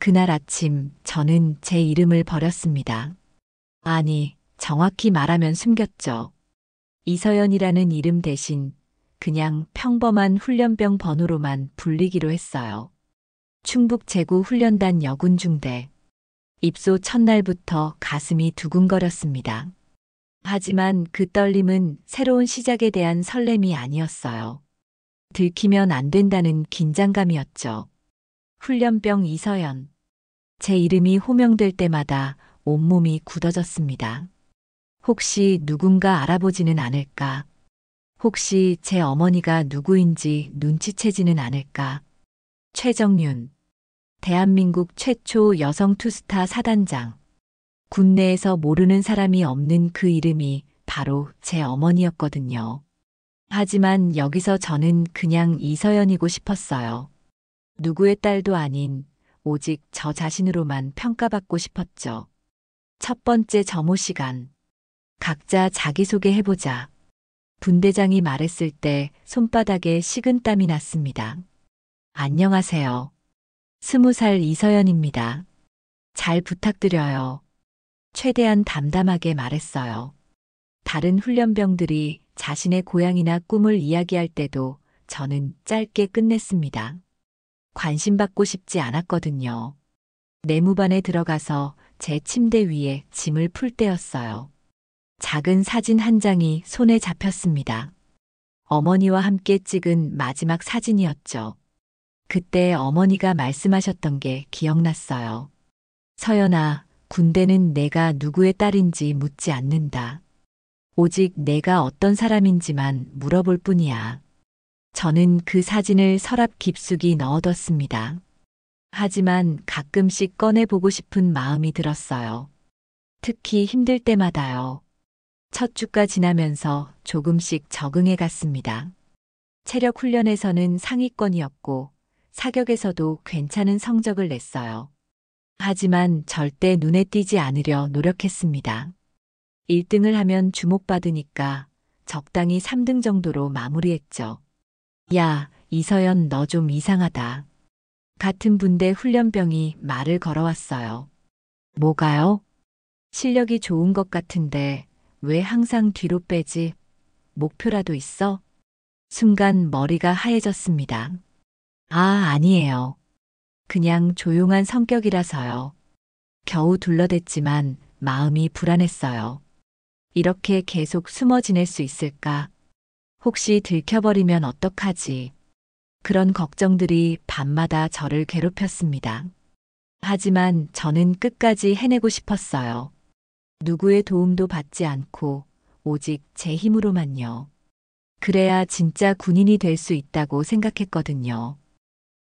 그날 아침 저는 제 이름을 버렸습니다. 아니, 정확히 말하면 숨겼죠. 이서연이라는 이름 대신 그냥 평범한 훈련병 번호로만 불리기로 했어요. 충북 제구 훈련단 여군중대. 입소 첫날부터 가슴이 두근거렸습니다. 하지만 그 떨림은 새로운 시작에 대한 설렘이 아니었어요. 들키면 안 된다는 긴장감이었죠. 훈련병 이서연. 제 이름이 호명될 때마다 온몸이 굳어졌습니다. 혹시 누군가 알아보지는 않을까? 혹시 제 어머니가 누구인지 눈치채지는 않을까? 최정윤. 대한민국 최초 여성 투스타 사단장. 군내에서 모르는 사람이 없는 그 이름이 바로 제 어머니였거든요. 하지만 여기서 저는 그냥 이서연이고 싶었어요. 누구의 딸도 아닌 오직 저 자신으로만 평가받고 싶었죠. 첫 번째 점호 시간. 각자 자기소개 해보자. 분대장이 말했을 때 손바닥에 식은땀이 났습니다. 안녕하세요. 20살 이서연입니다. 잘 부탁드려요. 최대한 담담하게 말했어요. 다른 훈련병들이 자신의 고향이나 꿈을 이야기할 때도 저는 짧게 끝냈습니다. 관심받고 싶지 않았거든요. 내무반에 들어가서 제 침대 위에 짐을 풀 때였어요. 작은 사진 한 장이 손에 잡혔습니다. 어머니와 함께 찍은 마지막 사진이었죠. 그때 어머니가 말씀하셨던 게 기억났어요. 서연아, 군대는 내가 누구의 딸인지 묻지 않는다. 오직 내가 어떤 사람인지만 물어볼 뿐이야. 저는 그 사진을 서랍 깊숙이 넣어뒀습니다. 하지만 가끔씩 꺼내보고 싶은 마음이 들었어요. 특히 힘들 때마다요. 첫 주가 지나면서 조금씩 적응해 갔습니다. 체력 훈련에서는 상위권이었고 사격에서도 괜찮은 성적을 냈어요. 하지만 절대 눈에 띄지 않으려 노력했습니다. 1등을 하면 주목받으니까 적당히 3등 정도로 마무리했죠. 야, 이서연 너 좀 이상하다. 같은 분대 훈련병이 말을 걸어왔어요. 뭐가요? 실력이 좋은 것 같은데 왜 항상 뒤로 빼지? 목표라도 있어? 순간 머리가 하얘졌습니다. 아, 아니에요. 그냥 조용한 성격이라서요. 겨우 둘러댔지만 마음이 불안했어요. 이렇게 계속 숨어 지낼 수 있을까? 혹시 들켜버리면 어떡하지? 그런 걱정들이 밤마다 저를 괴롭혔습니다. 하지만 저는 끝까지 해내고 싶었어요. 누구의 도움도 받지 않고 오직 제 힘으로만요. 그래야 진짜 군인이 될 수 있다고 생각했거든요.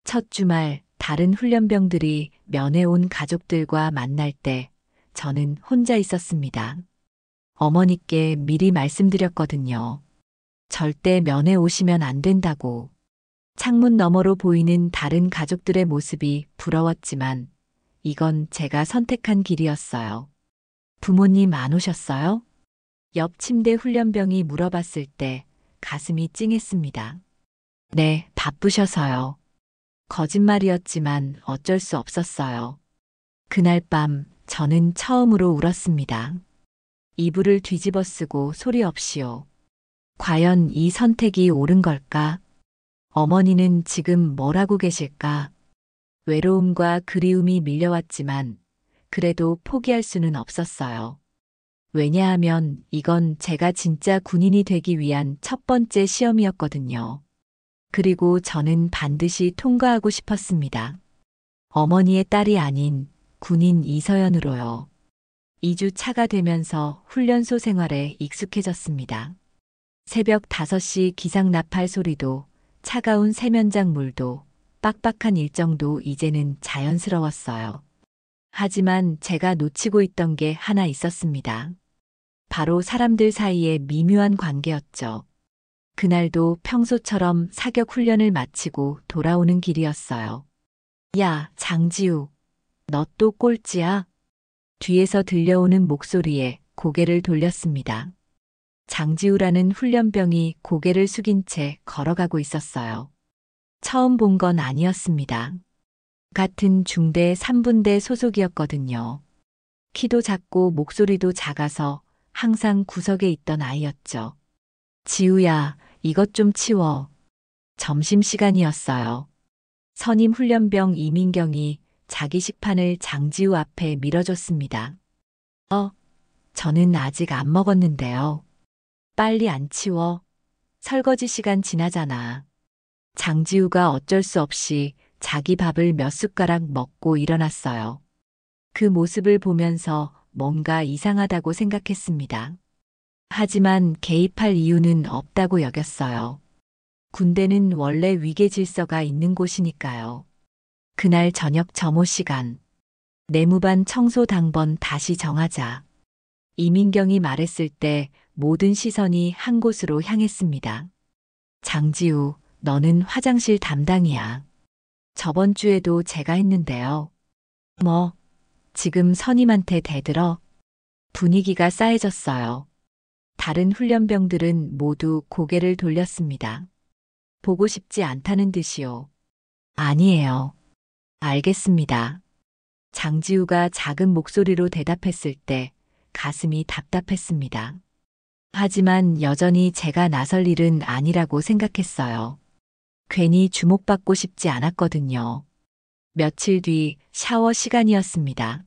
첫 주말 다른 훈련병들이 면회 온 가족들과 만날 때 저는 혼자 있었습니다. 어머니께 미리 말씀드렸거든요. 절대 면회 오시면 안 된다고. 창문 너머로 보이는 다른 가족들의 모습이 부러웠지만 이건 제가 선택한 길이었어요. 부모님 안 오셨어요? 옆 침대 훈련병이 물어봤을 때 가슴이 찡했습니다. 네, 바쁘셔서요. 거짓말이었지만 어쩔 수 없었어요. 그날 밤 저는 처음으로 울었습니다. 이불을 뒤집어 쓰고 소리 없이요. 과연 이 선택이 옳은 걸까? 어머니는 지금 뭘 하고 계실까? 외로움과 그리움이 밀려왔지만 그래도 포기할 수는 없었어요. 왜냐하면 이건 제가 진짜 군인이 되기 위한 첫 번째 시험이었거든요. 그리고 저는 반드시 통과하고 싶었습니다. 어머니의 딸이 아닌 군인 이서연으로요. 2주 차가 되면서 훈련소 생활에 익숙해졌습니다. 새벽 5시 기상 나팔 소리도 차가운 세면장 물도 빡빡한 일정도 이제는 자연스러웠어요. 하지만 제가 놓치고 있던 게 하나 있었습니다. 바로 사람들 사이의 미묘한 관계였죠. 그날도 평소처럼 사격 훈련을 마치고 돌아오는 길이었어요. 야, 장지우. 너 또 꼴찌야? 뒤에서 들려오는 목소리에 고개를 돌렸습니다. 장지우라는 훈련병이 고개를 숙인 채 걸어가고 있었어요. 처음 본 건 아니었습니다. 같은 중대 3분대 소속이었거든요. 키도 작고 목소리도 작아서 항상 구석에 있던 아이였죠. 지우야, 이것 좀 치워. 점심시간이었어요. 선임 훈련병 이민경이 자기 식판을 장지우 앞에 밀어줬습니다. 저는 아직 안 먹었는데요. 빨리 안 치워. 설거지 시간 지나잖아. 장지우가 어쩔 수 없이 자기 밥을 몇 숟가락 먹고 일어났어요. 그 모습을 보면서 뭔가 이상하다고 생각했습니다. 하지만 개입할 이유는 없다고 여겼어요. 군대는 원래 위계 질서가 있는 곳이니까요. 그날 저녁 점호 시간. 내무반 청소 당번 다시 정하자. 이민경이 말했을 때 모든 시선이 한 곳으로 향했습니다. 장지우, 너는 화장실 담당이야. 저번 주에도 제가 했는데요. 지금 선임한테 대들어. 분위기가 싸해졌어요. 다른 훈련병들은 모두 고개를 돌렸습니다. 보고 싶지 않다는 듯이요. 아니에요. 알겠습니다. 장지우가 작은 목소리로 대답했을 때 가슴이 답답했습니다. 하지만 여전히 제가 나설 일은 아니라고 생각했어요. 괜히 주목받고 싶지 않았거든요. 며칠 뒤 샤워 시간이었습니다.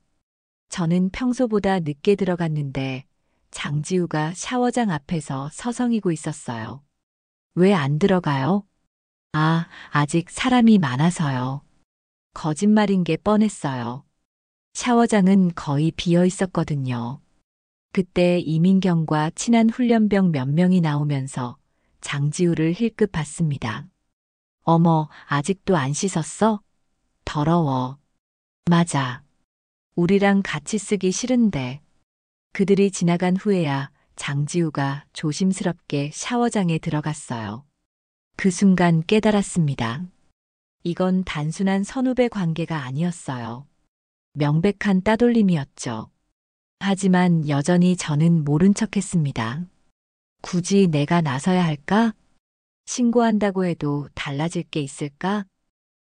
저는 평소보다 늦게 들어갔는데 장지우가 샤워장 앞에서 서성이고 있었어요. 왜 안 들어가요? 아직 사람이 많아서요. 거짓말인 게 뻔했어요. 샤워장은 거의 비어 있었거든요. 그때 이민경과 친한 훈련병 몇 명이 나오면서 장지우를 힐끗 봤습니다. 어머, 아직도 안 씻었어? 더러워. 맞아. 우리랑 같이 쓰기 싫은데. 그들이 지나간 후에야 장지우가 조심스럽게 샤워장에 들어갔어요. 그 순간 깨달았습니다. 이건 단순한 선후배 관계가 아니었어요. 명백한 따돌림이었죠. 하지만 여전히 저는 모른 척했습니다. 굳이 내가 나서야 할까? 신고한다고 해도 달라질 게 있을까?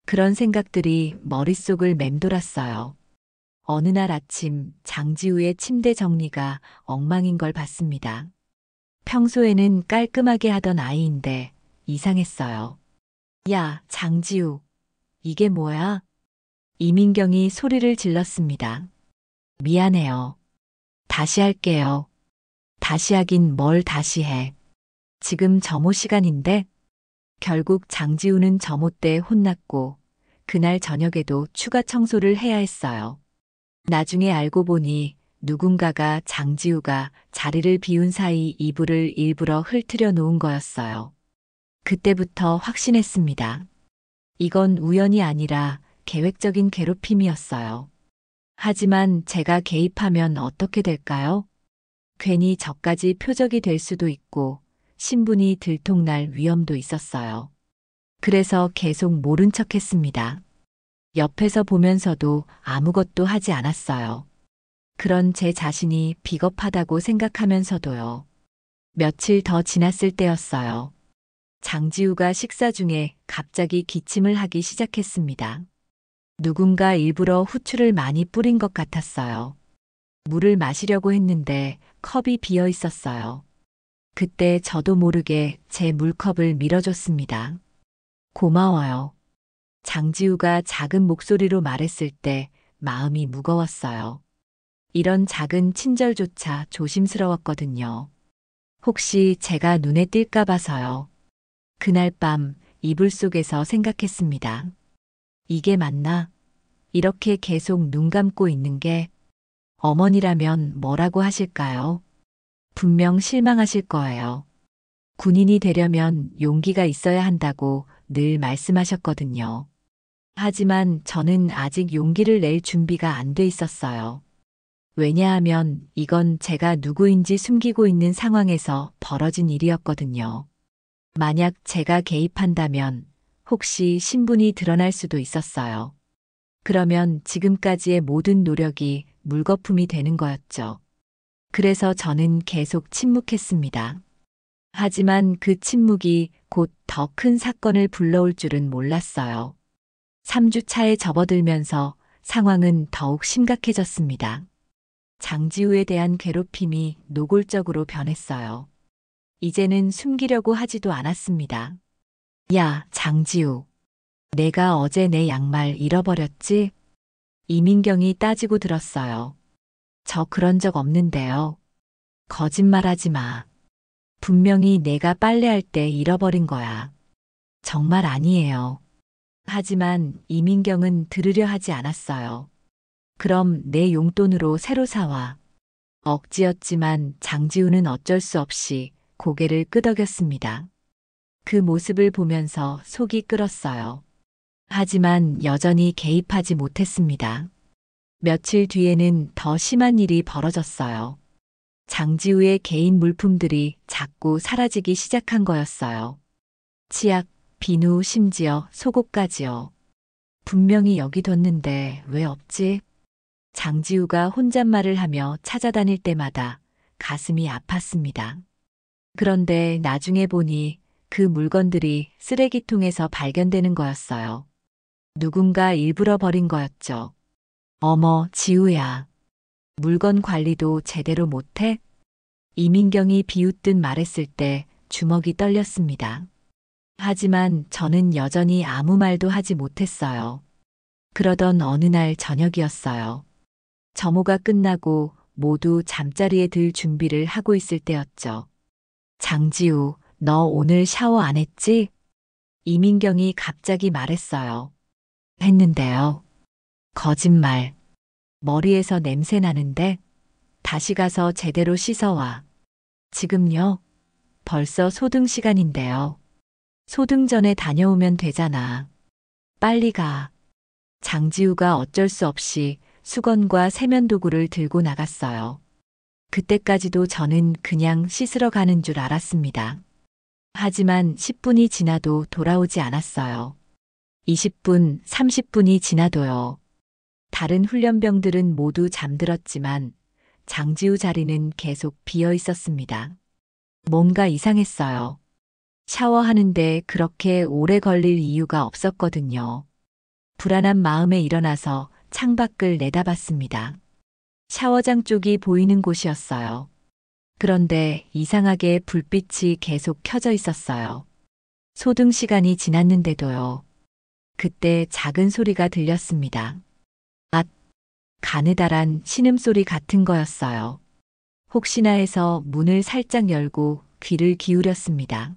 그런 생각들이 머릿속을 맴돌았어요. 어느 날 아침 장지우의 침대 정리가 엉망인 걸 봤습니다. 평소에는 깔끔하게 하던 아이인데 이상했어요. 야, 장지우, 이게 뭐야? 이민경이 소리를 질렀습니다. 미안해요. 다시 할게요. 다시 하긴 뭘 다시 해. 지금 점호 시간인데? 결국 장지우는 점호 때 혼났고 그날 저녁에도 추가 청소를 해야 했어요. 나중에 알고 보니 누군가가 장지우가 자리를 비운 사이 이불을 일부러 흩트려 놓은 거였어요. 그때부터 확신했습니다. 이건 우연이 아니라 계획적인 괴롭힘이었어요. 하지만 제가 개입하면 어떻게 될까요? 괜히 저까지 표적이 될 수도 있고 신분이 들통날 위험도 있었어요. 그래서 계속 모른 척 했습니다. 옆에서 보면서도 아무것도 하지 않았어요. 그런 제 자신이 비겁하다고 생각하면서도요. 며칠 더 지났을 때였어요. 장지우가 식사 중에 갑자기 기침을 하기 시작했습니다. 누군가 일부러 후추를 많이 뿌린 것 같았어요. 물을 마시려고 했는데 컵이 비어 있었어요. 그때 저도 모르게 제 물컵을 밀어줬습니다. 고마워요. 장지우가 작은 목소리로 말했을 때 마음이 무거웠어요. 이런 작은 친절조차 조심스러웠거든요. 혹시 제가 눈에 띌까 봐서요. 그날 밤 이불 속에서 생각했습니다. 이게 맞나? 이렇게 계속 눈 감고 있는 게 어머니라면 뭐라고 하실까요? 분명 실망하실 거예요. 군인이 되려면 용기가 있어야 한다고 늘 말씀하셨거든요. 하지만 저는 아직 용기를 낼 준비가 안 돼 있었어요. 왜냐하면 이건 제가 누구인지 숨기고 있는 상황에서 벌어진 일이었거든요. 만약 제가 개입한다면 혹시 신분이 드러날 수도 있었어요. 그러면 지금까지의 모든 노력이 물거품이 되는 거였죠. 그래서 저는 계속 침묵했습니다. 하지만 그 침묵이 곧 더 큰 사건을 불러올 줄은 몰랐어요. 3주 차에 접어들면서 상황은 더욱 심각해졌습니다. 장지우에 대한 괴롭힘이 노골적으로 변했어요. 이제는 숨기려고 하지도 않았습니다. 야, 장지우. 내가 어제 내 양말 잃어버렸지? 이민경이 따지고 들었어요. 저 그런 적 없는데요. 거짓말하지 마. 분명히 내가 빨래할 때 잃어버린 거야. 정말 아니에요. 하지만 이민경은 들으려 하지 않았어요. 그럼 내 용돈으로 새로 사와. 억지였지만 장지우는 어쩔 수 없이 고개를 끄덕였습니다. 그 모습을 보면서 속이 끓었어요. 하지만 여전히 개입하지 못했습니다. 며칠 뒤에는 더 심한 일이 벌어졌어요. 장지우의 개인 물품들이 자꾸 사라지기 시작한 거였어요. 치약, 비누, 심지어 속옷까지요. 분명히 여기 뒀는데 왜 없지? 장지우가 혼잣말을 하며 찾아다닐 때마다 가슴이 아팠습니다. 그런데 나중에 보니 그 물건들이 쓰레기통에서 발견되는 거였어요. 누군가 일부러 버린 거였죠. 어머, 지우야. 물건 관리도 제대로 못해? 이민경이 비웃듯 말했을 때 주먹이 떨렸습니다. 하지만 저는 여전히 아무 말도 하지 못했어요. 그러던 어느 날 저녁이었어요. 점호가 끝나고 모두 잠자리에 들 준비를 하고 있을 때였죠. 장지우, 너 오늘 샤워 안 했지? 이민경이 갑자기 말했어요. 했는데요. 거짓말. 머리에서 냄새 나는데? 다시 가서 제대로 씻어와. 지금요? 벌써 소등 시간인데요. 소등 전에 다녀오면 되잖아. 빨리 가. 장지우가 어쩔 수 없이 수건과 세면도구를 들고 나갔어요. 그때까지도 저는 그냥 씻으러 가는 줄 알았습니다. 하지만 10분이 지나도 돌아오지 않았어요. 20분, 30분이 지나도요. 다른 훈련병들은 모두 잠들었지만 장지우 자리는 계속 비어 있었습니다. 뭔가 이상했어요. 샤워하는데 그렇게 오래 걸릴 이유가 없었거든요. 불안한 마음에 일어나서 창밖을 내다봤습니다. 샤워장 쪽이 보이는 곳이었어요. 그런데 이상하게 불빛이 계속 켜져 있었어요. 소등 시간이 지났는데도요. 그때 작은 소리가 들렸습니다. 앗! 가느다란 신음소리 같은 거였어요. 혹시나 해서 문을 살짝 열고 귀를 기울였습니다.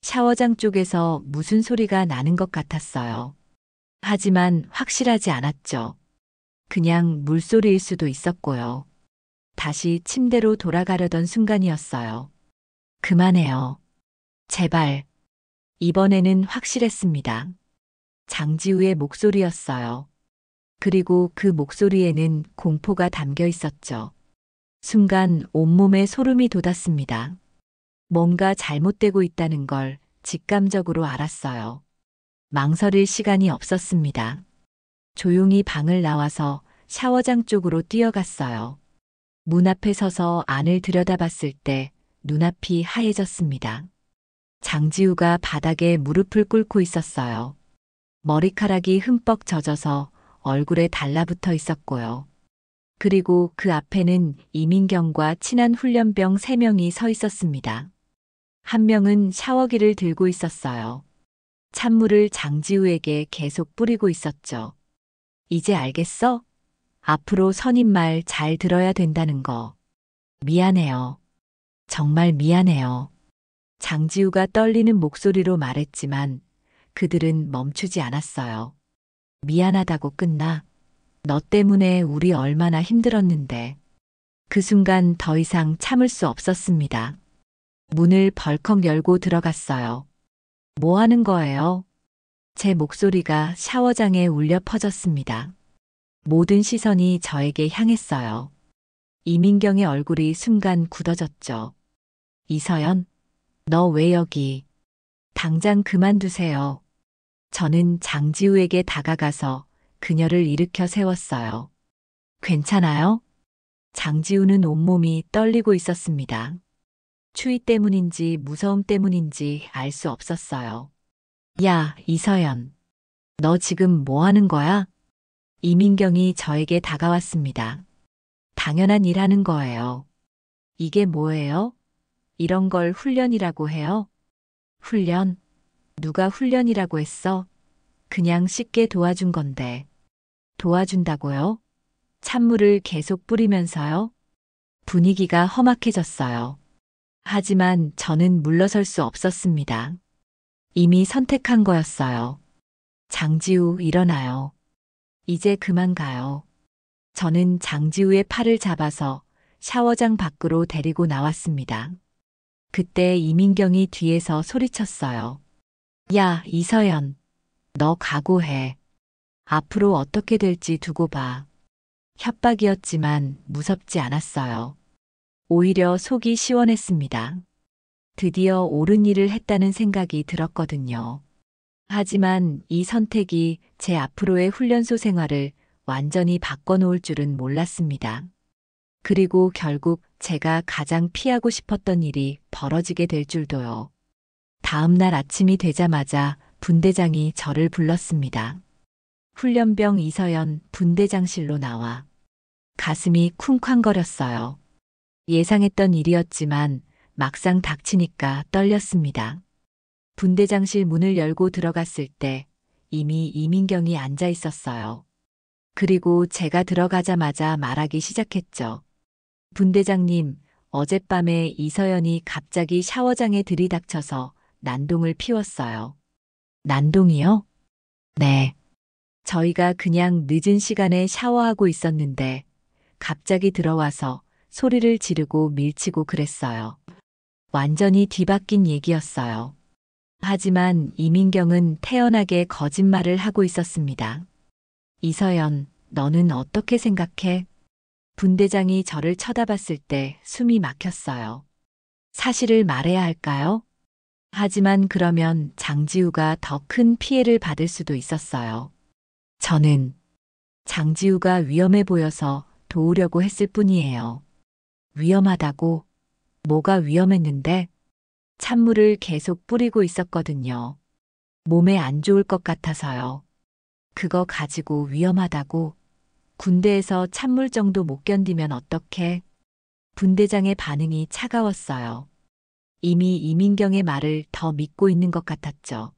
샤워장 쪽에서 무슨 소리가 나는 것 같았어요. 하지만 확실하지 않았죠. 그냥 물소리일 수도 있었고요. 다시 침대로 돌아가려던 순간이었어요. 그만해요. 제발. 이번에는 확실했습니다. 장지우의 목소리였어요. 그리고 그 목소리에는 공포가 담겨 있었죠. 순간 온몸에 소름이 돋았습니다. 뭔가 잘못되고 있다는 걸 직감적으로 알았어요. 망설일 시간이 없었습니다. 조용히 방을 나와서 샤워장 쪽으로 뛰어갔어요. 문 앞에 서서 안을 들여다봤을 때 눈앞이 하얘졌습니다. 장지우가 바닥에 무릎을 꿇고 있었어요. 머리카락이 흠뻑 젖어서 얼굴에 달라붙어 있었고요. 그리고 그 앞에는 이민경과 친한 훈련병 3명이 서 있었습니다. 한 명은 샤워기를 들고 있었어요. 찬물을 장지우에게 계속 뿌리고 있었죠. 이제 알겠어? 앞으로 선임 말 잘 들어야 된다는 거. 미안해요. 정말 미안해요. 장지우가 떨리는 목소리로 말했지만 그들은 멈추지 않았어요. 미안하다고 끝나? 너 때문에 우리 얼마나 힘들었는데. 그 순간 더 이상 참을 수 없었습니다. 문을 벌컥 열고 들어갔어요. 뭐 하는 거예요? 제 목소리가 샤워장에 울려 퍼졌습니다. 모든 시선이 저에게 향했어요. 이민경의 얼굴이 순간 굳어졌죠. 이서연, 너 왜 여기? 당장 그만두세요. 저는 장지우에게 다가가서 그녀를 일으켜 세웠어요. 괜찮아요? 장지우는 온몸이 떨리고 있었습니다. 추위 때문인지 무서움 때문인지 알 수 없었어요. 야, 이서연. 너 지금 뭐 하는 거야? 이민경이 저에게 다가왔습니다. 당연한 일 하는 거예요. 이게 뭐예요? 이런 걸 훈련이라고 해요? 훈련? 누가 훈련이라고 했어? 그냥 쉽게 도와준 건데. 도와준다고요? 찬물을 계속 뿌리면서요? 분위기가 험악해졌어요. 하지만 저는 물러설 수 없었습니다. 이미 선택한 거였어요. 장지우, 일어나요. 이제 그만 가요. 저는 장지우의 팔을 잡아서 샤워장 밖으로 데리고 나왔습니다. 그때 이민경이 뒤에서 소리쳤어요. 야, 이서연. 너 각오해. 앞으로 어떻게 될지 두고 봐. 협박이었지만 무섭지 않았어요. 오히려 속이 시원했습니다. 드디어 옳은 일을 했다는 생각이 들었거든요. 하지만 이 선택이 제 앞으로의 훈련소 생활을 완전히 바꿔놓을 줄은 몰랐습니다. 그리고 결국 제가 가장 피하고 싶었던 일이 벌어지게 될 줄도요. 다음 날 아침이 되자마자 분대장이 저를 불렀습니다. 훈련병 이서연, 분대장실로 나와. 가슴이 쿵쾅거렸어요. 예상했던 일이었지만 막상 닥치니까 떨렸습니다. 분대장실 문을 열고 들어갔을 때 이미 이민경이 앉아 있었어요. 그리고 제가 들어가자마자 말하기 시작했죠. 분대장님, 어젯밤에 이서연이 갑자기 샤워장에 들이닥쳐서 난동을 피웠어요. 난동이요? 네. 저희가 그냥 늦은 시간에 샤워하고 있었는데 갑자기 들어와서 소리를 지르고 밀치고 그랬어요. 완전히 뒤바뀐 얘기였어요. 하지만 이민경은 태연하게 거짓말을 하고 있었습니다. 이서연, 너는 어떻게 생각해? 분대장이 저를 쳐다봤을 때 숨이 막혔어요. 사실을 말해야 할까요? 하지만 그러면 장지우가 더 큰 피해를 받을 수도 있었어요. 저는 장지우가 위험해 보여서 도우려고 했을 뿐이에요. 위험하다고? 뭐가 위험했는데? 찬물을 계속 뿌리고 있었거든요. 몸에 안 좋을 것 같아서요. 그거 가지고 위험하다고? 군대에서 찬물 정도 못 견디면 어떡해? 분대장의 반응이 차가웠어요. 이미 이민경의 말을 더 믿고 있는 것 같았죠.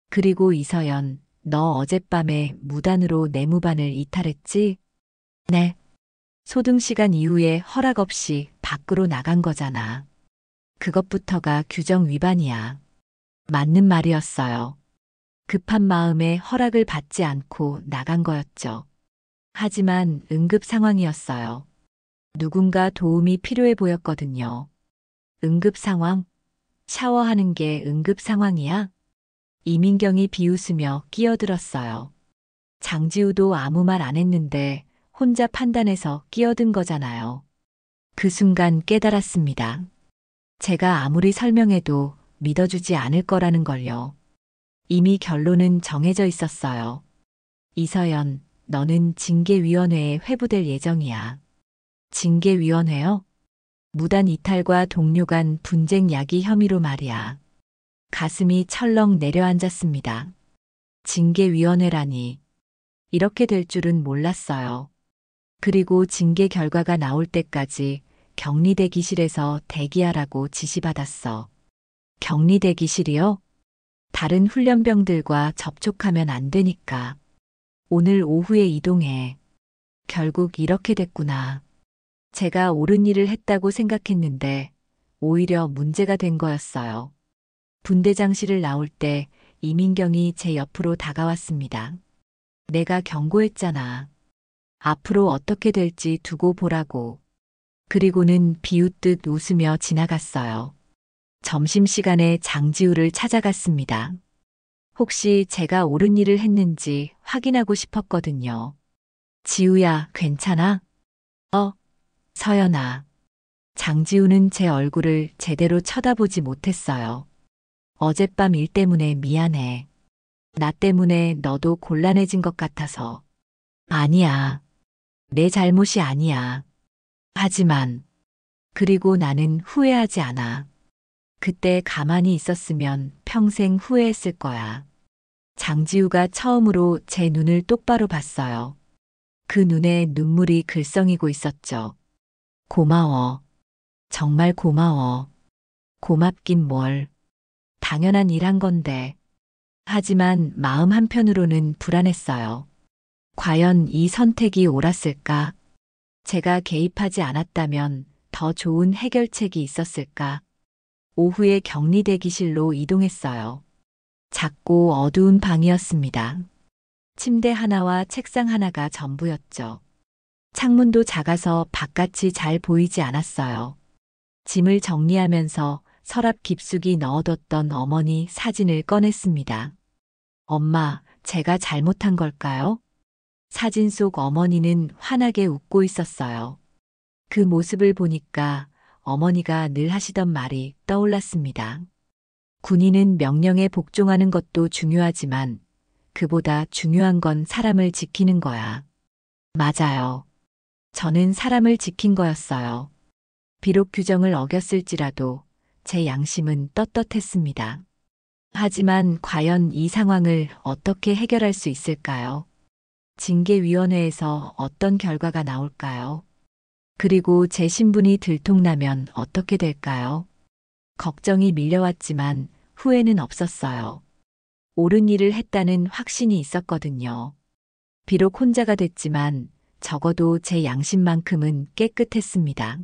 그리고 이서연, 너 어젯밤에 무단으로 내무반을 이탈했지? 네. 소등 시간 이후에 허락 없이 밖으로 나간 거잖아. 그것부터가 규정 위반이야. 맞는 말이었어요. 급한 마음에 허락을 받지 않고 나간 거였죠. 하지만 응급 상황이었어요. 누군가 도움이 필요해 보였거든요. 응급 상황? 샤워하는 게 응급 상황이야? 이민경이 비웃으며 끼어들었어요. 장지우도 아무 말 안 했는데 혼자 판단해서 끼어든 거잖아요. 그 순간 깨달았습니다. 제가 아무리 설명해도 믿어주지 않을 거라는 걸요. 이미 결론은 정해져 있었어요. 이서연, 너는 징계위원회에 회부될 예정이야. 징계위원회요? 무단 이탈과 동료 간 분쟁 야기 혐의로 말이야. 가슴이 철렁 내려앉았습니다. 징계위원회라니. 이렇게 될 줄은 몰랐어요. 그리고 징계 결과가 나올 때까지 격리 대기실에서 대기하라고 지시받았어. 격리 대기실이요? 다른 훈련병들과 접촉하면 안 되니까. 오늘 오후에 이동해. 결국 이렇게 됐구나. 제가 옳은 일을 했다고 생각했는데 오히려 문제가 된 거였어요. 분대장실을 나올 때 이민경이 제 옆으로 다가왔습니다. 내가 경고했잖아. 앞으로 어떻게 될지 두고 보라고. 그리고는 비웃듯 웃으며 지나갔어요. 점심시간에 장지우를 찾아갔습니다. 혹시 제가 옳은 일을 했는지 확인하고 싶었거든요. 지우야, 괜찮아? 서연아. 장지우는 제 얼굴을 제대로 쳐다보지 못했어요. 어젯밤 일 때문에 미안해. 나 때문에 너도 곤란해진 것 같아서. 아니야. 내 잘못이 아니야. 하지만, 그리고 나는 후회하지 않아. 그때 가만히 있었으면 평생 후회했을 거야. 장지우가 처음으로 제 눈을 똑바로 봤어요. 그 눈에 눈물이 글썽이고 있었죠. 고마워. 정말 고마워. 고맙긴 뭘. 당연한 일 한 건데. 하지만 마음 한편으로는 불안했어요. 과연 이 선택이 옳았을까? 제가 개입하지 않았다면 더 좋은 해결책이 있었을까? 오후에 격리 대기실로 이동했어요. 작고 어두운 방이었습니다. 침대 하나와 책상 하나가 전부였죠. 창문도 작아서 바깥이 잘 보이지 않았어요. 짐을 정리하면서 서랍 깊숙이 넣어뒀던 어머니 사진을 꺼냈습니다. 엄마, 제가 잘못한 걸까요? 사진 속 어머니는 환하게 웃고 있었어요. 그 모습을 보니까 어머니가 늘 하시던 말이 떠올랐습니다. 군인은 명령에 복종하는 것도 중요하지만 그보다 중요한 건 사람을 지키는 거야. 맞아요. 저는 사람을 지킨 거였어요. 비록 규정을 어겼을지라도 제 양심은 떳떳했습니다. 하지만 과연 이 상황을 어떻게 해결할 수 있을까요? 징계위원회에서 어떤 결과가 나올까요? 그리고 제 신분이 들통나면 어떻게 될까요? 걱정이 밀려왔지만 후회는 없었어요. 옳은 일을 했다는 확신이 있었거든요. 비록 혼자가 됐지만 적어도 제 양심만큼은 깨끗했습니다.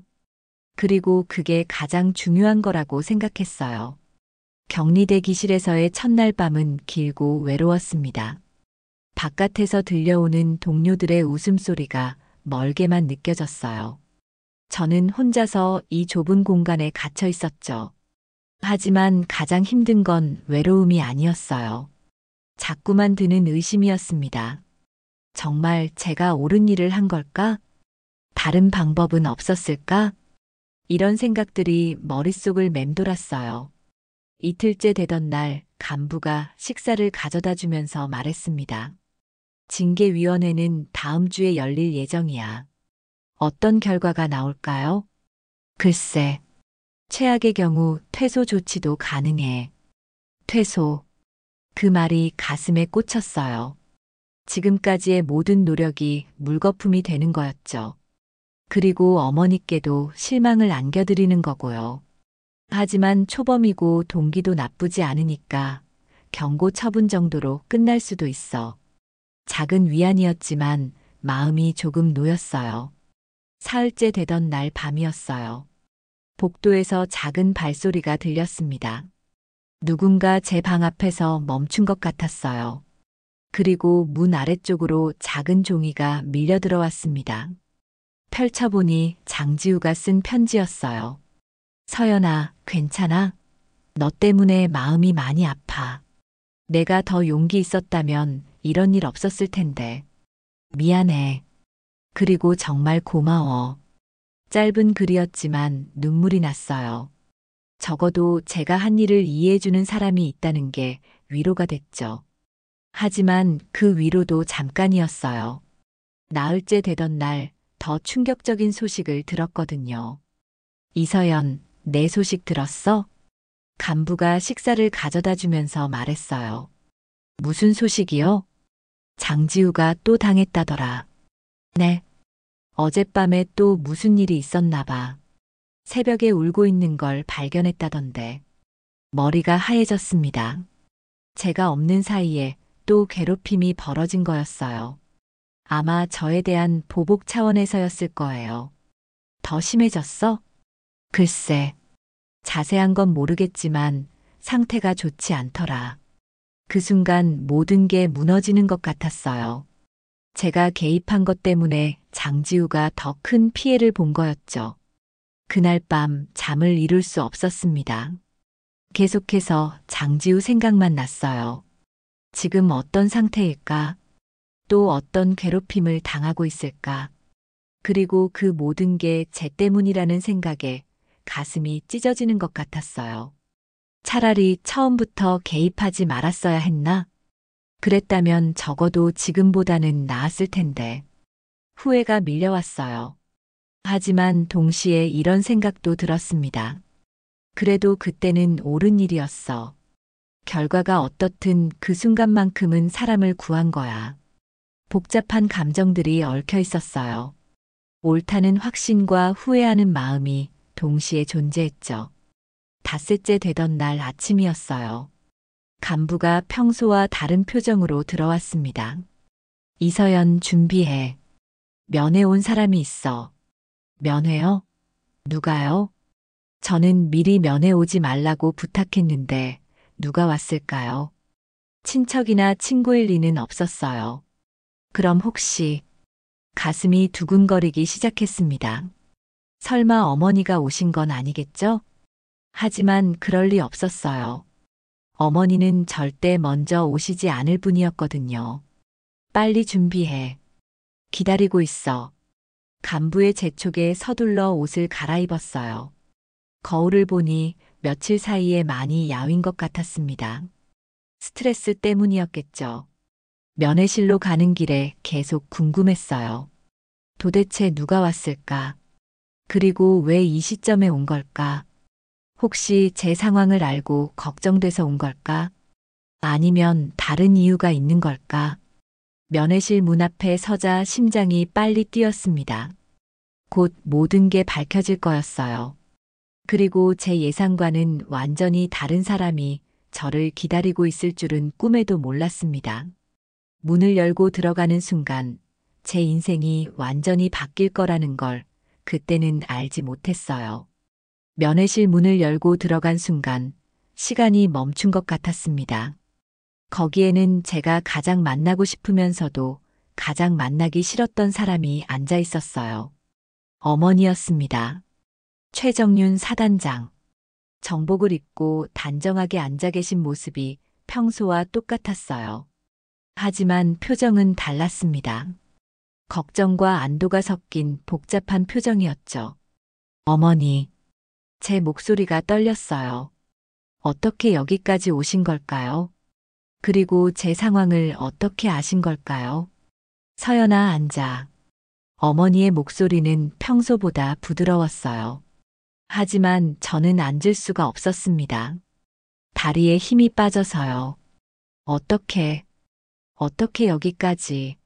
그리고 그게 가장 중요한 거라고 생각했어요. 격리대기실에서의 첫날 밤은 길고 외로웠습니다. 바깥에서 들려오는 동료들의 웃음소리가 멀게만 느껴졌어요. 저는 혼자서 이 좁은 공간에 갇혀 있었죠. 하지만 가장 힘든 건 외로움이 아니었어요. 자꾸만 드는 의심이었습니다. 정말 제가 옳은 일을 한 걸까? 다른 방법은 없었을까? 이런 생각들이 머릿속을 맴돌았어요. 이틀째 되던 날 간부가 식사를 가져다 주면서 말했습니다. 징계위원회는 다음 주에 열릴 예정이야. 어떤 결과가 나올까요? 글쎄, 최악의 경우 퇴소 조치도 가능해. 퇴소. 그 말이 가슴에 꽂혔어요. 지금까지의 모든 노력이 물거품이 되는 거였죠. 그리고 어머니께도 실망을 안겨드리는 거고요. 하지만 초범이고 동기도 나쁘지 않으니까 경고 처분 정도로 끝날 수도 있어. 작은 위안이었지만 마음이 조금 놓였어요. 사흘째 되던 날 밤이었어요. 복도에서 작은 발소리가 들렸습니다. 누군가 제 방 앞에서 멈춘 것 같았어요. 그리고 문 아래쪽으로 작은 종이가 밀려 들어왔습니다. 펼쳐보니 장지우가 쓴 편지였어요. 서연아, 괜찮아? 너 때문에 마음이 많이 아파. 내가 더 용기 있었다면 이런 일 없었을 텐데. 미안해. 그리고 정말 고마워. 짧은 글이었지만 눈물이 났어요. 적어도 제가 한 일을 이해해주는 사람이 있다는 게 위로가 됐죠. 하지만 그 위로도 잠깐이었어요. 나흘째 되던 날 더 충격적인 소식을 들었거든요. 이서연, 내 소식 들었어? 간부가 식사를 가져다 주면서 말했어요. 무슨 소식이요? 장지우가 또 당했다더라. 네. 어젯밤에 또 무슨 일이 있었나 봐. 새벽에 울고 있는 걸 발견했다던데. 머리가 하얘졌습니다. 제가 없는 사이에 또 괴롭힘이 벌어진 거였어요. 아마 저에 대한 보복 차원에서였을 거예요. 더 심해졌어? 글쎄, 자세한 건 모르겠지만 상태가 좋지 않더라. 그 순간 모든 게 무너지는 것 같았어요. 제가 개입한 것 때문에 장지우가 더 큰 피해를 본 거였죠. 그날 밤 잠을 이룰 수 없었습니다. 계속해서 장지우 생각만 났어요. 지금 어떤 상태일까? 또 어떤 괴롭힘을 당하고 있을까? 그리고 그 모든 게 제 때문이라는 생각에 가슴이 찢어지는 것 같았어요. 차라리 처음부터 개입하지 말았어야 했나? 그랬다면 적어도 지금보다는 나았을 텐데. 후회가 밀려왔어요. 하지만 동시에 이런 생각도 들었습니다. 그래도 그때는 옳은 일이었어. 결과가 어떻든 그 순간만큼은 사람을 구한 거야. 복잡한 감정들이 얽혀 있었어요. 옳다는 확신과 후회하는 마음이 동시에 존재했죠. 닷새째 되던 날 아침이었어요. 간부가 평소와 다른 표정으로 들어왔습니다. 이서연 준비해. 면회 온 사람이 있어. 면회요? 누가요? 저는 미리 면회 오지 말라고 부탁했는데 누가 왔을까요? 친척이나 친구일 리는 없었어요. 그럼 혹시 가슴이 두근거리기 시작했습니다. 설마 어머니가 오신 건 아니겠죠? 하지만 그럴 리 없었어요. 어머니는 절대 먼저 오시지 않을 분이었거든요. 빨리 준비해. 기다리고 있어. 간부의 재촉에 서둘러 옷을 갈아입었어요. 거울을 보니 며칠 사이에 많이 야윈 것 같았습니다. 스트레스 때문이었겠죠. 면회실로 가는 길에 계속 궁금했어요. 도대체 누가 왔을까? 그리고 왜 이 시점에 온 걸까? 혹시 제 상황을 알고 걱정돼서 온 걸까? 아니면 다른 이유가 있는 걸까? 면회실 문 앞에 서자 심장이 빨리 뛰었습니다. 곧 모든 게 밝혀질 거였어요. 그리고 제 예상과는 완전히 다른 사람이 저를 기다리고 있을 줄은 꿈에도 몰랐습니다. 문을 열고 들어가는 순간 제 인생이 완전히 바뀔 거라는 걸 그때는 알지 못했어요. 면회실 문을 열고 들어간 순간 시간이 멈춘 것 같았습니다. 거기에는 제가 가장 만나고 싶으면서도 가장 만나기 싫었던 사람이 앉아 있었어요. 어머니였습니다. 최정윤 사단장. 정복을 입고 단정하게 앉아 계신 모습이 평소와 똑같았어요. 하지만 표정은 달랐습니다. 걱정과 안도가 섞인 복잡한 표정이었죠. 어머니, 제 목소리가 떨렸어요. 어떻게 여기까지 오신 걸까요? 그리고 제 상황을 어떻게 아신 걸까요? 서연아 앉아. 어머니의 목소리는 평소보다 부드러웠어요. 하지만 저는 앉을 수가 없었습니다. 다리에 힘이 빠져서요. 어떻게 여기까지.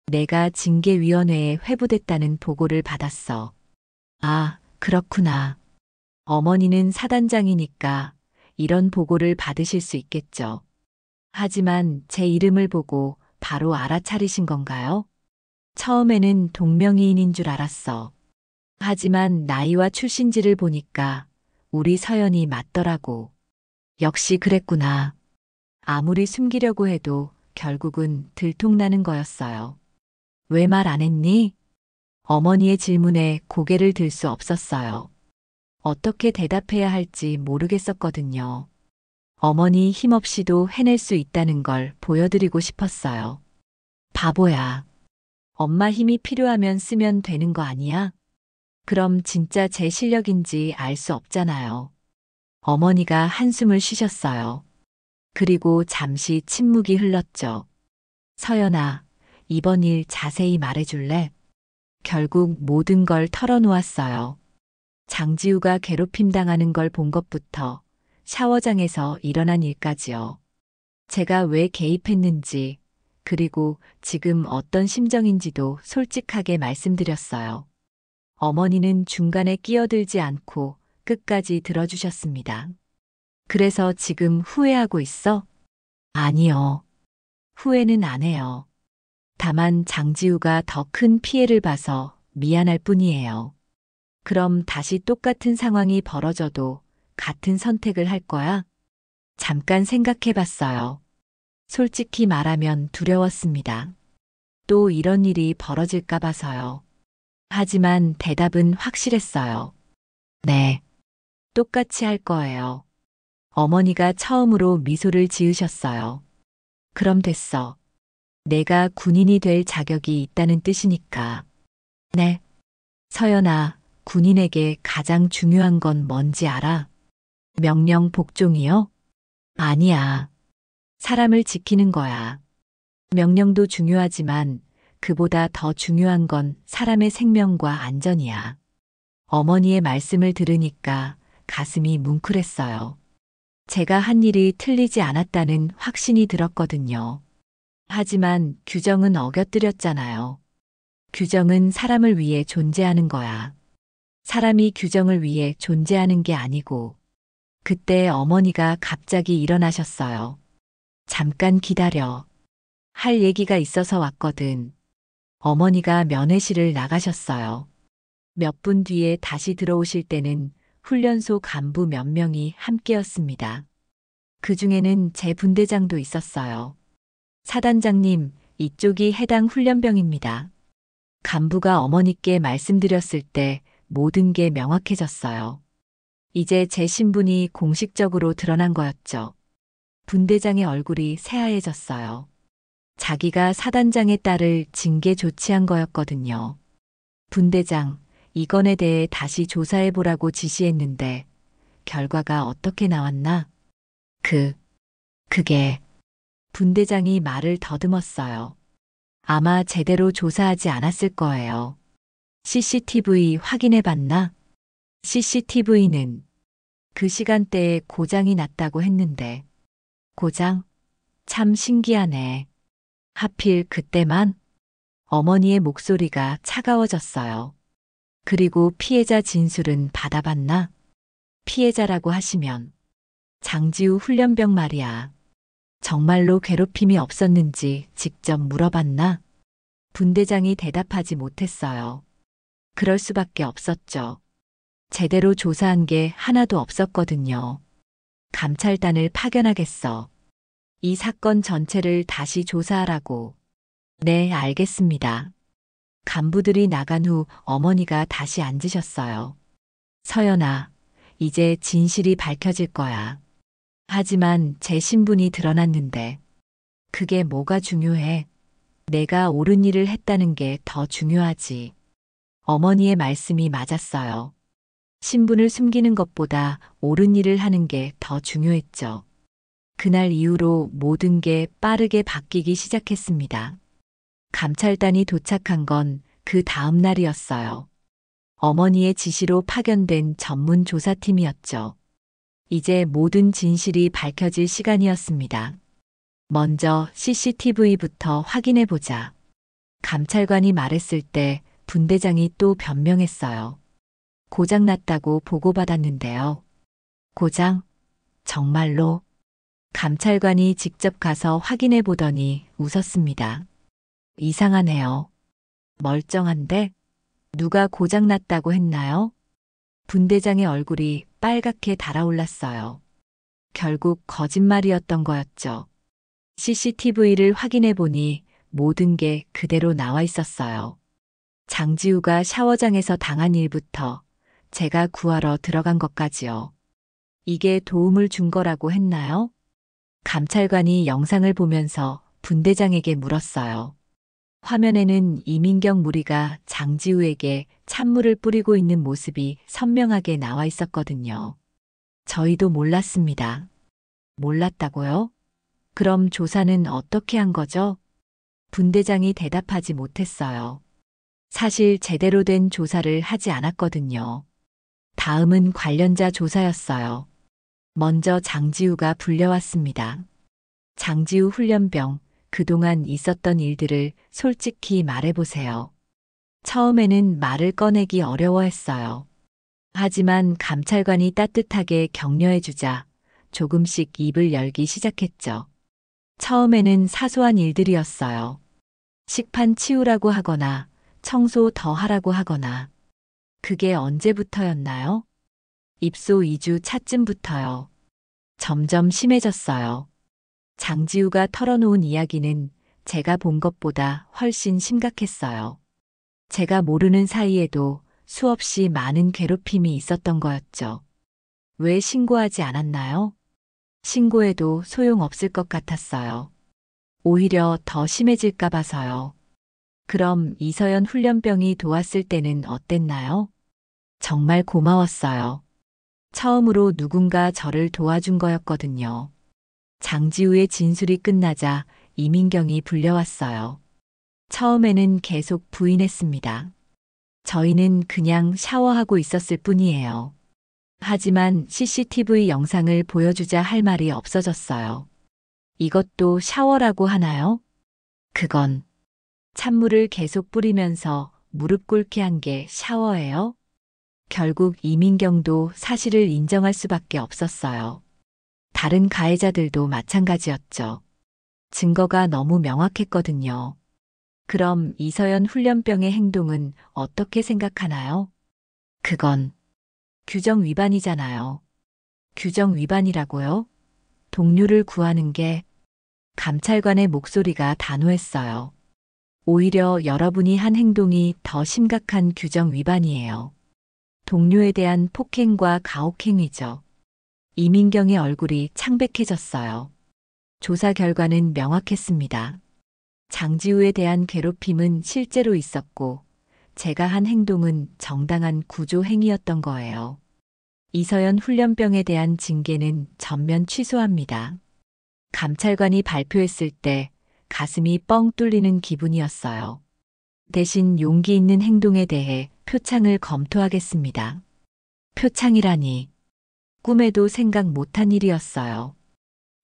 내가 징계위원회에 회부됐다는 보고를 받았어. 아, 그렇구나. 어머니는 사단장이니까 이런 보고를 받으실 수 있겠죠. 하지만 제 이름을 보고 바로 알아차리신 건가요? 처음에는 동명이인인 줄 알았어. 하지만 나이와 출신지를 보니까 우리 서연이 맞더라고. 역시 그랬구나. 아무리 숨기려고 해도 결국은 들통나는 거였어요. 왜 말 안 했니? 어머니의 질문에 고개를 들 수 없었어요. 어떻게 대답해야 할지 모르겠었거든요. 어머니 힘없이도 해낼 수 있다는 걸 보여드리고 싶었어요. 바보야. 엄마 힘이 필요하면 쓰면 되는 거 아니야? 그럼 진짜 제 실력인지 알 수 없잖아요. 어머니가 한숨을 쉬셨어요. 그리고 잠시 침묵이 흘렀죠. 서연아, 이번 일 자세히 말해줄래? 결국 모든 걸 털어놓았어요. 장지우가 괴롭힘 당하는 걸 본 것부터 샤워장에서 일어난 일까지요. 제가 왜 개입했는지, 그리고 지금 어떤 심정인지도 솔직하게 말씀드렸어요. 어머니는 중간에 끼어들지 않고 끝까지 들어주셨습니다. 그래서 지금 후회하고 있어? 아니요. 후회는 안 해요. 다만 장지우가 더 큰 피해를 봐서 미안할 뿐이에요. 그럼 다시 똑같은 상황이 벌어져도 같은 선택을 할 거야? 잠깐 생각해 봤어요. 솔직히 말하면 두려웠습니다. 또 이런 일이 벌어질까 봐서요. 하지만 대답은 확실했어요. 네. 똑같이 할 거예요. 어머니가 처음으로 미소를 지으셨어요. 그럼 됐어. 내가 군인이 될 자격이 있다는 뜻이니까. 네. 서연아, 군인에게 가장 중요한 건 뭔지 알아? 명령 복종이요? 아니야. 사람을 지키는 거야. 명령도 중요하지만 그보다 더 중요한 건 사람의 생명과 안전이야. 어머니의 말씀을 들으니까 가슴이 뭉클했어요. 제가 한 일이 틀리지 않았다는 확신이 들었거든요. 하지만 규정은 어겨뜨렸잖아요. 규정은 사람을 위해 존재하는 거야. 사람이 규정을 위해 존재하는 게 아니고, 그때 어머니가 갑자기 일어나셨어요. 잠깐 기다려. 할 얘기가 있어서 왔거든. 어머니가 면회실을 나가셨어요. 몇 분 뒤에 다시 들어오실 때는 훈련소 간부 몇 명이 함께였습니다. 그 중에는 제 분대장도 있었어요. 사단장님, 이쪽이 해당 훈련병입니다. 간부가 어머니께 말씀드렸을 때 모든 게 명확해졌어요. 이제 제 신분이 공식적으로 드러난 거였죠. 분대장의 얼굴이 새하얘졌어요. 자기가 사단장의 딸을 징계 조치한 거였거든요. 분대장, 이 건에 대해 다시 조사해보라고 지시했는데 결과가 어떻게 나왔나? 그게 분대장이 말을 더듬었어요. 아마 제대로 조사하지 않았을 거예요. CCTV 확인해봤나? CCTV는 그 시간대에 고장이 났다고 했는데. 고장? 참 신기하네. 하필 그때만? 어머니의 목소리가 차가워졌어요. 그리고 피해자 진술은 받아봤나? 피해자라고 하시면 장지우 훈련병 말이야. 정말로 괴롭힘이 없었는지 직접 물어봤나? 분대장이 대답하지 못했어요. 그럴 수밖에 없었죠. 제대로 조사한 게 하나도 없었거든요. 감찰단을 파견하겠어. 이 사건 전체를 다시 조사하라고. 네, 알겠습니다. 간부들이 나간 후 어머니가 다시 앉으셨어요. 서연아, 이제 진실이 밝혀질 거야. 하지만 제 신분이 드러났는데 그게 뭐가 중요해? 내가 옳은 일을 했다는 게 더 중요하지. 어머니의 말씀이 맞았어요. 신분을 숨기는 것보다 옳은 일을 하는 게 더 중요했죠. 그날 이후로 모든 게 빠르게 바뀌기 시작했습니다. 감찰단이 도착한 건 그 다음 날이었어요. 어머니의 지시로 파견된 전문 조사팀이었죠. 이제 모든 진실이 밝혀질 시간이었습니다. 먼저 CCTV부터 확인해 보자. 감찰관이 말했을 때 분대장이 또 변명했어요. 고장났다고 보고받았는데요. 고장? 정말로? 감찰관이 직접 가서 확인해 보더니 웃었습니다. 이상하네요. 멀쩡한데? 누가 고장났다고 했나요? 분대장의 얼굴이 빨갛게 달아올랐어요. 결국 거짓말이었던 거였죠. CCTV를 확인해 보니 모든 게 그대로 나와 있었어요. 장지우가 샤워장에서 당한 일부터 제가 구하러 들어간 것까지요. 이게 도움을 준 거라고 했나요? 감찰관이 영상을 보면서 분대장에게 물었어요. 화면에는 이민경 무리가 장지우에게 찬물을 뿌리고 있는 모습이 선명하게 나와 있었거든요. 저희도 몰랐습니다. 몰랐다고요? 그럼 조사는 어떻게 한 거죠? 분대장이 대답하지 못했어요. 사실 제대로 된 조사를 하지 않았거든요. 다음은 관련자 조사였어요. 먼저 장지우가 불려왔습니다. 장지우 훈련병, 그동안 있었던 일들을 솔직히 말해보세요. 처음에는 말을 꺼내기 어려워했어요. 하지만 감찰관이 따뜻하게 격려해주자 조금씩 입을 열기 시작했죠. 처음에는 사소한 일들이었어요. 식판 치우라고 하거나 청소 더 하라고 하거나. 그게 언제부터였나요? 입소 2주 차쯤부터요. 점점 심해졌어요. 장지우가 털어놓은 이야기는 제가 본 것보다 훨씬 심각했어요. 제가 모르는 사이에도 수없이 많은 괴롭힘이 있었던 거였죠. 왜 신고하지 않았나요? 신고해도 소용없을 것 같았어요. 오히려 더 심해질까 봐서요. 그럼 이서연 훈련병이 도왔을 때는 어땠나요? 정말 고마웠어요. 처음으로 누군가 저를 도와준 거였거든요. 장지우의 진술이 끝나자 이민경이 불려왔어요. 처음에는 계속 부인했습니다. 저희는 그냥 샤워하고 있었을 뿐이에요. 하지만 CCTV 영상을 보여주자 할 말이 없어졌어요. 이것도 샤워라고 하나요? 그건 찬물을 계속 뿌리면서 무릎 꿇게 한 게 샤워예요? 결국 이민경도 사실을 인정할 수밖에 없었어요. 다른 가해자들도 마찬가지였죠. 증거가 너무 명확했거든요. 그럼 이서연 훈련병의 행동은 어떻게 생각하나요? 그건 규정 위반이잖아요. 규정 위반이라고요? 동료를 구하는 게 감찰관의 목소리가 단호했어요. 오히려 여러분이 한 행동이 더 심각한 규정 위반이에요. 동료에 대한 폭행과 가혹행위죠. 이민경의 얼굴이 창백해졌어요. 조사 결과는 명확했습니다. 장지우에 대한 괴롭힘은 실제로 있었고, 제가 한 행동은 정당한 구조 행위였던 거예요. 이서연 훈련병에 대한 징계는 전면 취소합니다. 감찰관이 발표했을 때 가슴이 뻥 뚫리는 기분이었어요. 대신 용기 있는 행동에 대해 표창을 검토하겠습니다. 표창이라니 꿈에도 생각 못한 일이었어요.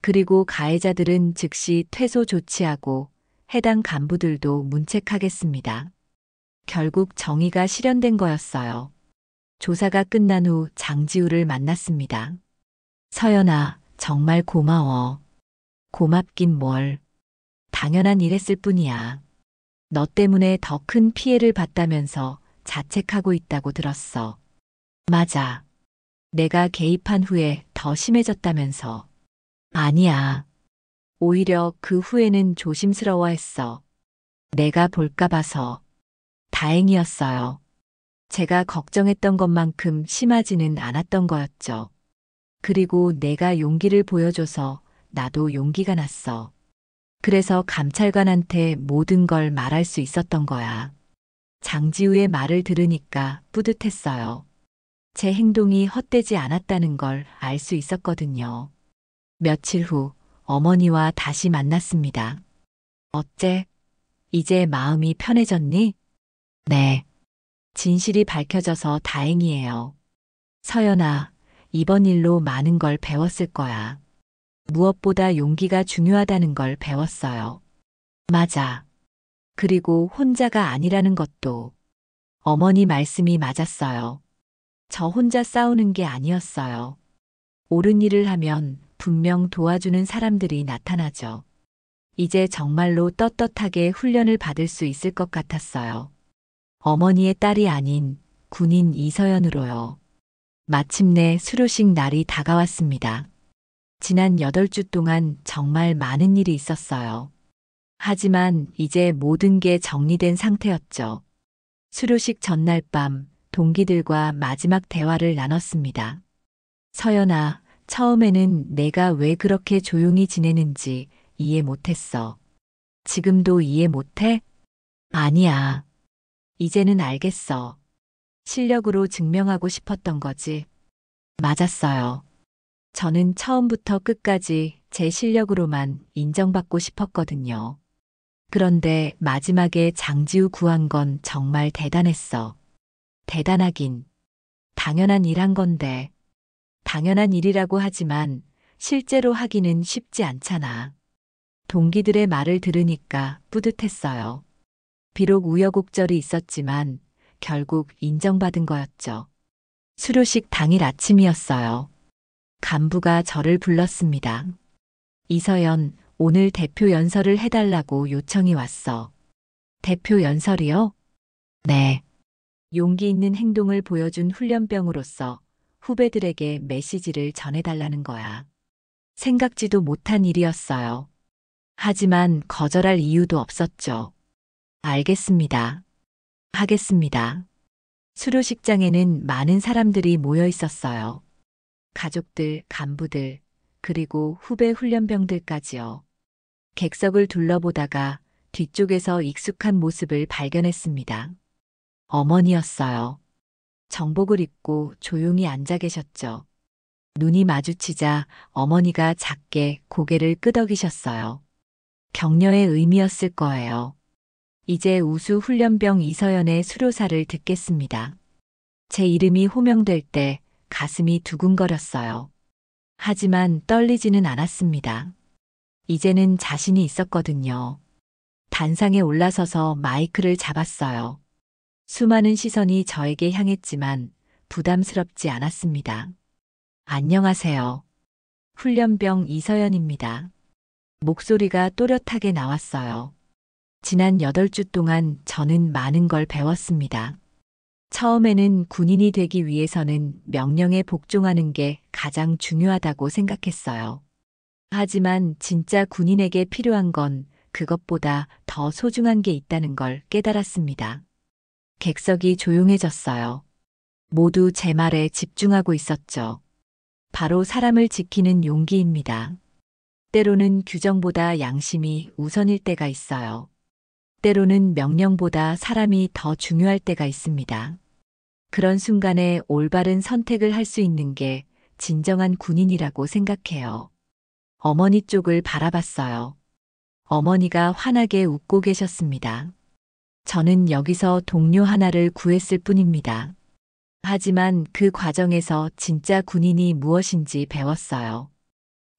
그리고 가해자들은 즉시 퇴소 조치하고 해당 간부들도 문책하겠습니다. 결국 정의가 실현된 거였어요. 조사가 끝난 후 장지우를 만났습니다. 서연아, 정말 고마워. 고맙긴 뭘. 당연한 일 했을 뿐이야. 너 때문에 더 큰 피해를 봤다면서 자책하고 있다고 들었어. 맞아. 내가 개입한 후에 더 심해졌다면서. 아니야. 오히려 그 후에는 조심스러워했어. 내가 볼까 봐서. 다행이었어요. 제가 걱정했던 것만큼 심하지는 않았던 거였죠. 그리고 내가 용기를 보여줘서 나도 용기가 났어. 그래서 감찰관한테 모든 걸 말할 수 있었던 거야. 장지우의 말을 들으니까 뿌듯했어요. 제 행동이 헛되지 않았다는 걸 알 수 있었거든요. 며칠 후 어머니와 다시 만났습니다. 어째? 이제 마음이 편해졌니? 네. 진실이 밝혀져서 다행이에요. 서연아, 이번 일로 많은 걸 배웠을 거야. 무엇보다 용기가 중요하다는 걸 배웠어요. 맞아. 그리고 혼자가 아니라는 것도. 어머니 말씀이 맞았어요. 저 혼자 싸우는 게 아니었어요. 옳은 일을 하면 분명 도와주는 사람들이 나타나죠. 이제 정말로 떳떳하게 훈련을 받을 수 있을 것 같았어요. 어머니의 딸이 아닌 군인 이서연으로요. 마침내 수료식 날이 다가왔습니다. 지난 8주 동안 정말 많은 일이 있었어요. 하지만 이제 모든 게 정리된 상태였죠. 수료식 전날 밤 동기들과 마지막 대화를 나눴습니다. 서연아, 처음에는 내가 왜 그렇게 조용히 지내는지 이해 못했어. 지금도 이해 못해? 아니야. 이제는 알겠어. 실력으로 증명하고 싶었던 거지. 맞았어요. 저는 처음부터 끝까지 제 실력으로만 인정받고 싶었거든요. 그런데 마지막에 장지우 구한 건 정말 대단했어. 대단하긴. 당연한 일 한 건데. 당연한 일이라고 하지만 실제로 하기는 쉽지 않잖아. 동기들의 말을 들으니까 뿌듯했어요. 비록 우여곡절이 있었지만 결국 인정받은 거였죠. 수료식 당일 아침이었어요. 간부가 저를 불렀습니다. 이서연, 오늘 대표 연설을 해달라고 요청이 왔어. 대표 연설이요? 네. 용기 있는 행동을 보여준 훈련병으로서 후배들에게 메시지를 전해달라는 거야. 생각지도 못한 일이었어요. 하지만 거절할 이유도 없었죠. 알겠습니다. 하겠습니다. 수료식장에는 많은 사람들이 모여 있었어요. 가족들, 간부들, 그리고 후배 훈련병들까지요. 객석을 둘러보다가 뒤쪽에서 익숙한 모습을 발견했습니다. 어머니였어요. 정복을 입고 조용히 앉아 계셨죠. 눈이 마주치자 어머니가 작게 고개를 끄덕이셨어요. 격려의 의미였을 거예요. 이제 우수 훈련병 이서연의 수료사를 듣겠습니다. 제 이름이 호명될 때 가슴이 두근거렸어요. 하지만 떨리지는 않았습니다. 이제는 자신이 있었거든요. 단상에 올라서서 마이크를 잡았어요. 수많은 시선이 저에게 향했지만 부담스럽지 않았습니다. 안녕하세요. 훈련병 이서연입니다. 목소리가 또렷하게 나왔어요. 지난 8주 동안 저는 많은 걸 배웠습니다. 처음에는 군인이 되기 위해서는 명령에 복종하는 게 가장 중요하다고 생각했어요. 하지만 진짜 군인에게 필요한 건 그것보다 더 소중한 게 있다는 걸 깨달았습니다. 객석이 조용해졌어요. 모두 제 말에 집중하고 있었죠. 바로 사람을 지키는 용기입니다. 때로는 규정보다 양심이 우선일 때가 있어요. 때로는 명령보다 사람이 더 중요할 때가 있습니다. 그런 순간에 올바른 선택을 할 수 있는 게 진정한 군인이라고 생각해요. 어머니 쪽을 바라봤어요. 어머니가 환하게 웃고 계셨습니다. 저는 여기서 동료 하나를 구했을 뿐입니다. 하지만 그 과정에서 진짜 군인이 무엇인지 배웠어요.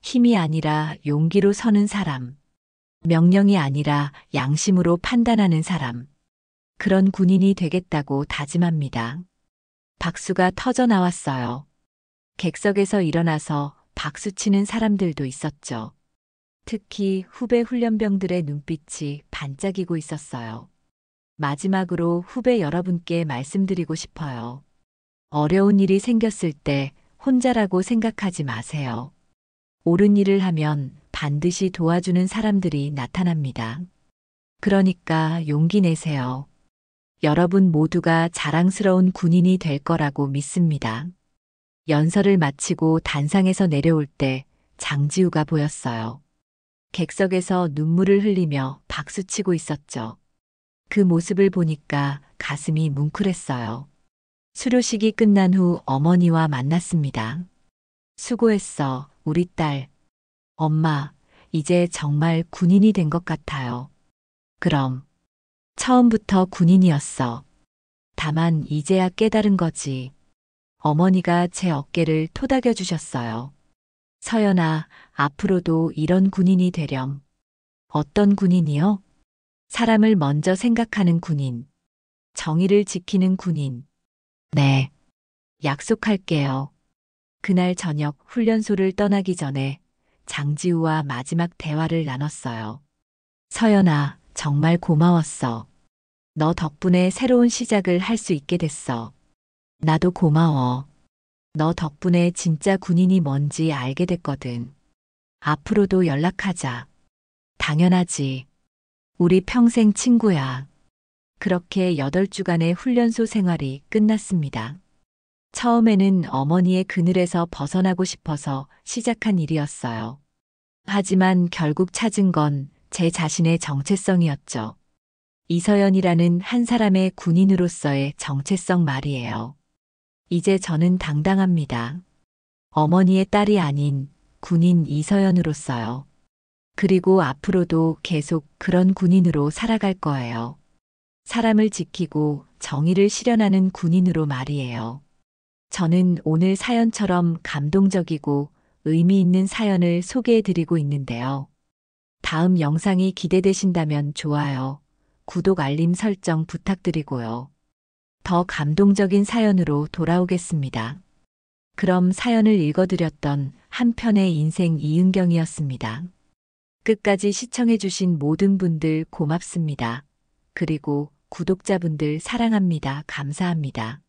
힘이 아니라 용기로 서는 사람. 명령이 아니라 양심으로 판단하는 사람. 그런 군인이 되겠다고 다짐합니다. 박수가 터져 나왔어요. 객석에서 일어나서 박수치는 사람들도 있었죠. 특히 후배 훈련병들의 눈빛이 반짝이고 있었어요. 마지막으로 후배 여러분께 말씀드리고 싶어요. 어려운 일이 생겼을 때 혼자라고 생각하지 마세요. 옳은 일을 하면 반드시 도와주는 사람들이 나타납니다. 그러니까 용기 내세요. 여러분 모두가 자랑스러운 군인이 될 거라고 믿습니다. 연설을 마치고 단상에서 내려올 때 장지우가 보였어요. 객석에서 눈물을 흘리며 박수치고 있었죠. 그 모습을 보니까 가슴이 뭉클했어요. 수료식이 끝난 후 어머니와 만났습니다. 수고했어, 우리 딸. 엄마, 이제 정말 군인이 된 것 같아요. 그럼. 처음부터 군인이었어. 다만 이제야 깨달은 거지. 어머니가 제 어깨를 토닥여 주셨어요. 서연아, 앞으로도 이런 군인이 되렴. 어떤 군인이요? 사람을 먼저 생각하는 군인. 정의를 지키는 군인. 네. 약속할게요. 그날 저녁 훈련소를 떠나기 전에 장지우와 마지막 대화를 나눴어요. 서연아, 정말 고마웠어. 너 덕분에 새로운 시작을 할 수 있게 됐어. 나도 고마워. 너 덕분에 진짜 군인이 뭔지 알게 됐거든. 앞으로도 연락하자. 당연하지. 우리 평생 친구야. 그렇게 8주간의 훈련소 생활이 끝났습니다. 처음에는 어머니의 그늘에서 벗어나고 싶어서 시작한 일이었어요. 하지만 결국 찾은 건 제 자신의 정체성이었죠. 이서연이라는 한 사람의 군인으로서의 정체성 말이에요. 이제 저는 당당합니다. 어머니의 딸이 아닌 군인 이서연으로서요. 그리고 앞으로도 계속 그런 군인으로 살아갈 거예요. 사람을 지키고 정의를 실현하는 군인으로 말이에요. 저는 오늘 사연처럼 감동적이고 의미 있는 사연을 소개해 드리고 있는데요. 다음 영상이 기대되신다면 좋아요, 구독 알림 설정 부탁드리고요. 더 감동적인 사연으로 돌아오겠습니다. 그럼 사연을 읽어드렸던 한편의 인생 이은경이었습니다. 끝까지 시청해주신 모든 분들 고맙습니다. 그리고 구독자분들 사랑합니다. 감사합니다.